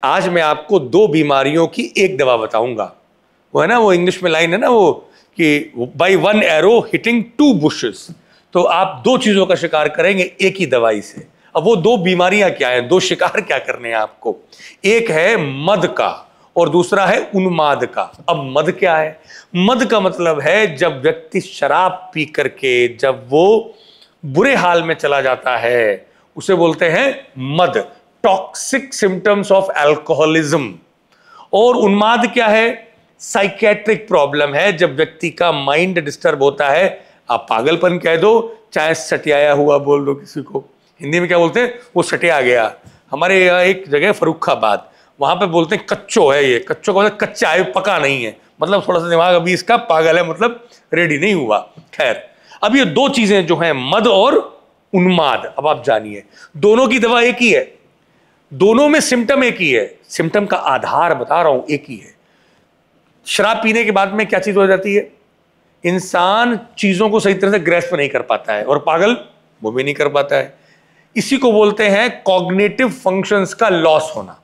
आज मैं आपको दो बीमारियों की एक दवा बताऊंगा। वो है ना, वो इंग्लिश में लाइन है ना, वो कि by one arrow hitting two bushes. तो आप दो चीजों का शिकार करेंगे एक ही दवाई से। अब वो दो बीमारियां क्या है, दो शिकार क्या करने हैं आपको? एक है मद का और दूसरा है उन्माद का। अब मद क्या है? मद का मतलब है जब व्यक्ति शराब पी करके जब वो बुरे हाल में चला जाता है, उसे बोलते हैं मद, टॉक्सिक सिम्टम्स ऑफ अल्कोहलिज्म। और उन्माद क्या है? साइकेट्रिक प्रॉब्लम है, जब व्यक्ति का माइंड डिस्टर्ब होता है। आप पागलपन कह दो, चाहे सटियाया हुआ बोल दो, किसी को हिंदी में क्या बोलते हैं, वो सटिया गया। हमारे यहाँ एक जगह फर्रुखाबाद, वहां पे बोलते हैं कच्चो है। ये कच्चो का मतलब कच्चा है, पका नहीं है, मतलब थोड़ा सा दिमाग अभी इसका पागल है, मतलब रेडी नहीं हुआ। खैर, अब ये दो चीजें जो हैं, मद और उन्माद, अब आप जानिए दोनों की दवा एक ही है, दोनों में सिम्टम एक ही है, सिम्टम का आधार बता रहा हूं एक ही है। शराब पीने के बाद में क्या चीज हो जाती है? इंसान चीजों को सही तरह से ग्रैस्प नहीं कर पाता है, और पागल वो भी नहीं कर पाता है। इसी को बोलते हैं कॉग्निटिव फंक्शंस का लॉस होना।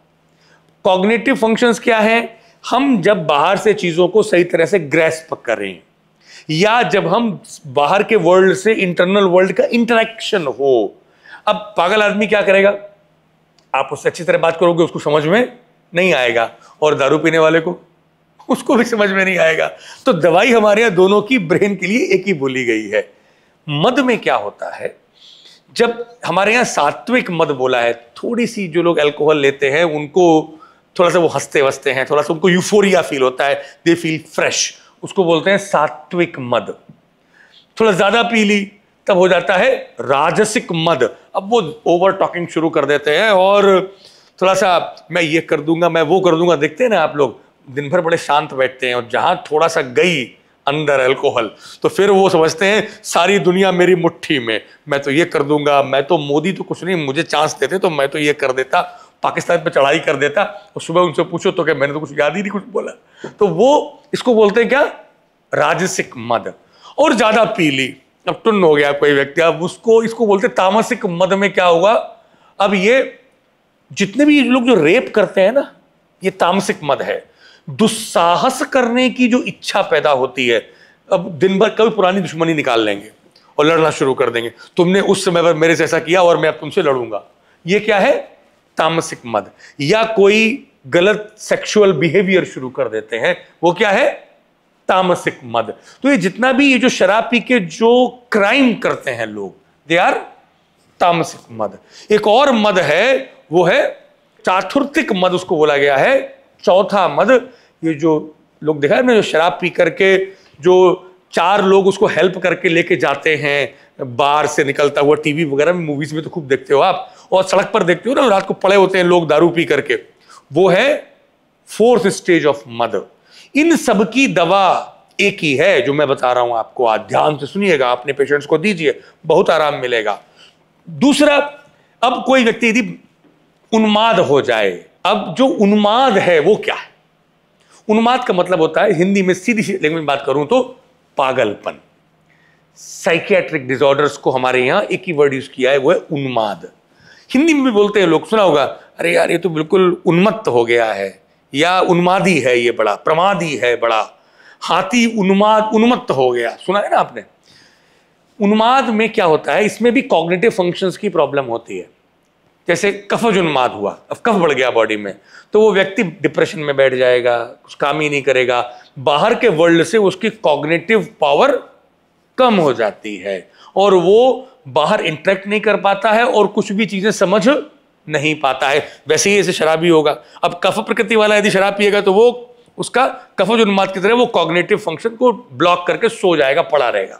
कॉग्निटिव फंक्शंस क्या है? हम जब बाहर से चीजों को सही तरह से ग्रैस्प करें, या जब हम बाहर के वर्ल्ड से इंटरनल वर्ल्ड का इंटरेक्शन हो। अब पागल आदमी क्या करेगा? आप उससे अच्छी तरह बात करोगे, उसको समझ में नहीं आएगा, और दारू पीने वाले को, उसको भी समझ में नहीं आएगा। तो दवाई हमारे यहां दोनों की ब्रेन के लिए एक ही बोली गई है। मद में क्या होता है? जब हमारे यहां सात्विक मद बोला है, थोड़ी सी जो लोग अल्कोहल लेते हैं उनको थोड़ा सा वो हंसते वसते हैं, थोड़ा सा उनको यूफोरिया फील होता है, दे फील फ्रेश, उसको बोलते हैं सात्विक मद। थोड़ा ज्यादा पी ली तब हो जाता है राजसिक मद। अब वो ओवर टॉकिंग शुरू कर देते हैं, और थोड़ा सा मैं ये कर दूंगा, मैं वो कर दूंगा। देखते हैं ना आप लोग, दिन भर बड़े शांत बैठते हैं, और जहां थोड़ा सा गई अंदर अल्कोहल, तो फिर वो समझते हैं सारी दुनिया मेरी मुट्ठी में, मैं तो ये कर दूंगा, मैं तो मोदी तो कुछ नहीं, मुझे चांस देते तो मैं तो ये कर देता, पाकिस्तान पे चढ़ाई कर देता। और सुबह उनसे पूछो तो क्या, मैंने तो कुछ याद ही नहीं कुछ बोला। तो वो इसको बोलते हैं क्या? राजसिक मद। और ज्यादा पी ली, अब टुन्न हो गया कोई व्यक्ति, अब उसको इसको बोलते तामसिक मद। में क्या होगा? अब ये जितने भी लोग जो रेप करते हैं ना, ये तामसिक मद है। दुस्साहस करने की जो इच्छा पैदा होती है, अब दिन भर कभी पुरानी दुश्मनी निकाल लेंगे और लड़ना शुरू कर देंगे, तुमने उस समय पर मेरे से ऐसा किया और मैं अब तुमसे लड़ूंगा। ये क्या है? तामसिक मद। या कोई गलत सेक्सुअल बिहेवियर शुरू कर देते हैं, वो क्या है? तामसिक मद। तो ये जितना भी ये जो शराब पी के जो क्राइम करते हैं लोग, दे आर तामसिक मद। एक और मद है, वो है चातुर्थिक मद, उसको बोला गया है चौथा मद। ये जो लोग देखा है ना, जो शराब पी करके जो चार लोग उसको हेल्प करके लेके जाते हैं, बार से निकलता हुआ, टीवी वगैरह में, मूवीज में तो खूब देखते हो आप, और सड़क पर देखते हो ना, रात को पड़े होते हैं लोग दारू पी करके, वो है फोर्थ स्टेज ऑफ मद। इन सब की दवा एक ही है जो मैं बता रहा हूं आपको। आज ध्यान से सुनिएगा, अपने पेशेंट्स को दीजिए, बहुत आराम मिलेगा। दूसरा, अब कोई व्यक्ति यदि उन्माद हो जाए, अब जो उन्माद है वो क्या है? उन्माद का मतलब होता है, हिंदी में सीधी सी लैंग्वेज में बात करूं तो, पागलपन। साइकियाट्रिक डिसऑर्डर्स को हमारे यहां एक ही वर्ड यूज किया है, वो है उन्माद। हिंदी में भी बोलते हैं लोग, सुना होगा, अरे यार ये तो बिल्कुल उन्मत्त हो गया है, या उन्मादी है, ये बड़ा प्रमादी है, बड़ा हाथी उन्माद, उन्मत्त हो गया, सुना है ना आपने। उन्माद में क्या होता है? इसमें भी कॉग्निटिव फंक्शंस की प्रॉब्लम होती है। जैसे कफज उन्माद हुआ, अब कफ बढ़ गया बॉडी में, तो वो व्यक्ति डिप्रेशन में बैठ जाएगा, कुछ काम ही नहीं करेगा, बाहर के वर्ल्ड से उसकी कॉग्निटिव पावर कम हो जाती है, और वो बाहर इंटरेक्ट नहीं कर पाता है, और कुछ भी चीजें समझ नहीं पाता है। वैसे ही ऐसे शराबी होगा, अब कफ प्रकृति वाला यदि शराब पिएगा तो वो उसका कफज उन्माद की तरह वो कॉग्निटिव फंक्शन को ब्लॉक करके सो जाएगा, पड़ा रहेगा।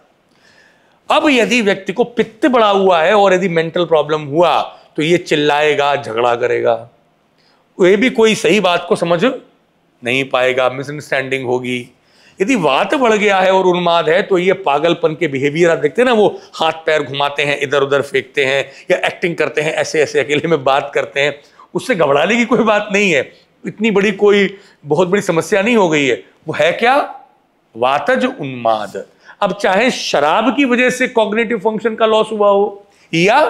अब यदि व्यक्ति को पित्त बढ़ा हुआ है और यदि मेंटल प्रॉब्लम हुआ, तो ये चिल्लाएगा, झगड़ा करेगा, ये भी कोई सही बात को समझ नहीं पाएगा, मिसअंडरस्टैंडिंग होगी। यदि वात बढ़ गया है और उन्माद है, तो ये पागलपन के बिहेवियर आप देखते हैं ना, वो हाथ पैर घुमाते हैं, इधर उधर फेंकते हैं, या एक्टिंग करते हैं, ऐसे ऐसे अकेले में बात करते हैं। उससे घबराने की कोई बात नहीं है, इतनी बड़ी कोई बहुत बड़ी समस्या नहीं हो गई है। वो है क्या? वातज उन्माद। अब चाहे शराब की वजह से कॉग्निटिव फंक्शन का लॉस हुआ हो, या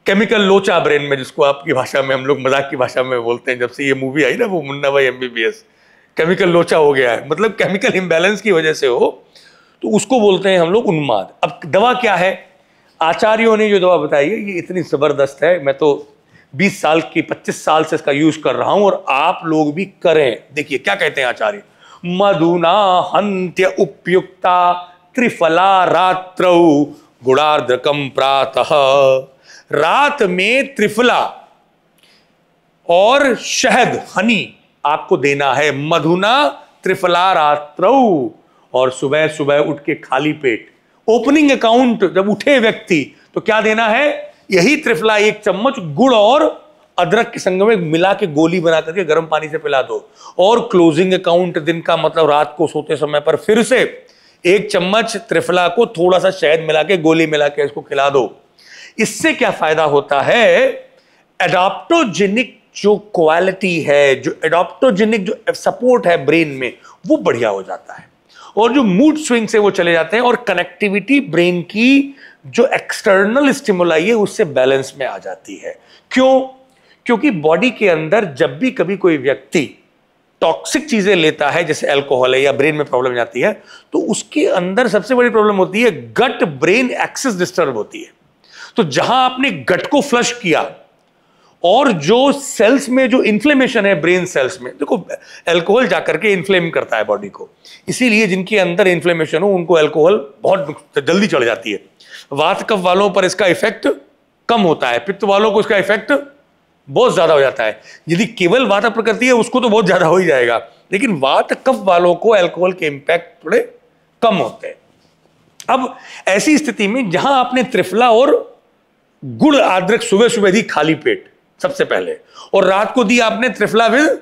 केमिकल लोचा ब्रेन में, जिसको आपकी भाषा में हम लोग मजाक की भाषा में बोलते हैं, जब से ये मूवी आई ना वो मुन्ना भाई MBBS, केमिकल लोचा हो गया है, मतलब केमिकल इम्बैलेंस की वजह से हो, तो उसको बोलते हैं हम लोग उन्माद। अब दवा क्या है? आचार्यों ने जो दवा बताई है ये इतनी जबरदस्त है, मैं तो 20 साल की 25 साल से इसका यूज कर रहा हूं और आप लोग भी करें। देखिए क्या कहते हैं आचार्य, मधुना हंत्य उपयुक्ता त्रिफला रात्रौ गुणार्धकम प्रातः। रात में त्रिफला और शहद, हनी आपको देना है, मधुना त्रिफला रात्रौ, और सुबह सुबह उठ के खाली पेट, ओपनिंग अकाउंट जब उठे व्यक्ति तो क्या देना है, यही त्रिफला 1 चम्मच गुड़ और अदरक के संग में मिला के गोली बना करके गर्म पानी से पिला दो। और क्लोजिंग अकाउंट दिन का, मतलब रात को सोते समय पर फिर से 1 चम्मच त्रिफला को थोड़ा सा शहद मिला के गोली मिला के इसको खिला दो। इससे क्या फायदा होता है, एडाप्टोजेनिक जो क्वालिटी है, जो एडाप्टोजेनिक जो सपोर्ट है ब्रेन में, वो बढ़िया हो जाता है, और जो मूड स्विंग से वो चले जाते हैं, और कनेक्टिविटी ब्रेन की जो एक्सटर्नल स्टिमुलाई है उससे बैलेंस में आ जाती है। क्यों? क्योंकि बॉडी के अंदर जब भी कभी कोई व्यक्ति टॉक्सिक चीजें लेता है, जैसे अल्कोहल है या ब्रेन में प्रॉब्लम जाती है, तो उसके अंदर सबसे बड़ी प्रॉब्लम होती है गट ब्रेन एक्सिस डिस्टर्ब होती है। तो जहां आपने गट को फ्लश किया और जो सेल्स में जो इन्फ्लेमेशन है ब्रेन सेल्स में, देखो अल्कोहल जाकर के इन्फ्लेम करता है बॉडी को, इसीलिए जिनके अंदर इन्फ्लेमेशन हो उनको अल्कोहल बहुत जल्दी चढ़ जाती है। वात कफ वालों पर इसका इफेक्ट कम होता है, पित्त वालों को इसका इफेक्ट बहुत ज्यादा हो जाता है। यदि केवल वात प्रकृति है उसको तो बहुत ज्यादा हो ही जाएगा, लेकिन वात कफ वालों को अल्कोहल के इंपैक्ट थोड़े कम होते हैं। अब ऐसी स्थिति में जहां आपने त्रिफला और गुड़ अदरक सुबह सुबह दी खाली पेट सबसे पहले, और रात को दी आपने त्रिफला विद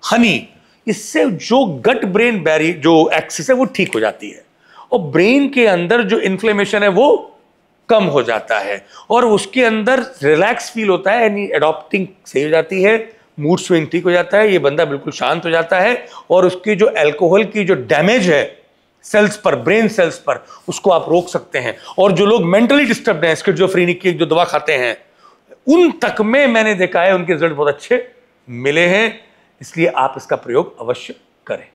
हनी, इससे जो गट ब्रेन बैरियर जो एक्सिस है वो ठीक हो जाती है, और ब्रेन के अंदर जो इन्फ्लेमेशन है वो कम हो जाता है, और उसके अंदर रिलैक्स फील होता है, यानी एडॉप्टिंग सही हो जाती है, मूड स्विंग ठीक हो जाता है, ये बंदा बिल्कुल शांत हो जाता है, और उसकी जो अल्कोहल की जो डैमेज है सेल्स पर, ब्रेन सेल्स पर, उसको आप रोक सकते हैं। और जो लोग मेंटली डिस्टर्ब हैं, स्किज़ोफ्रेनिक की जो दवा खाते हैं, उन तक में मैंने देखा है उनके रिजल्ट बहुत अच्छे मिले हैं। इसलिए आप इसका प्रयोग अवश्य करें।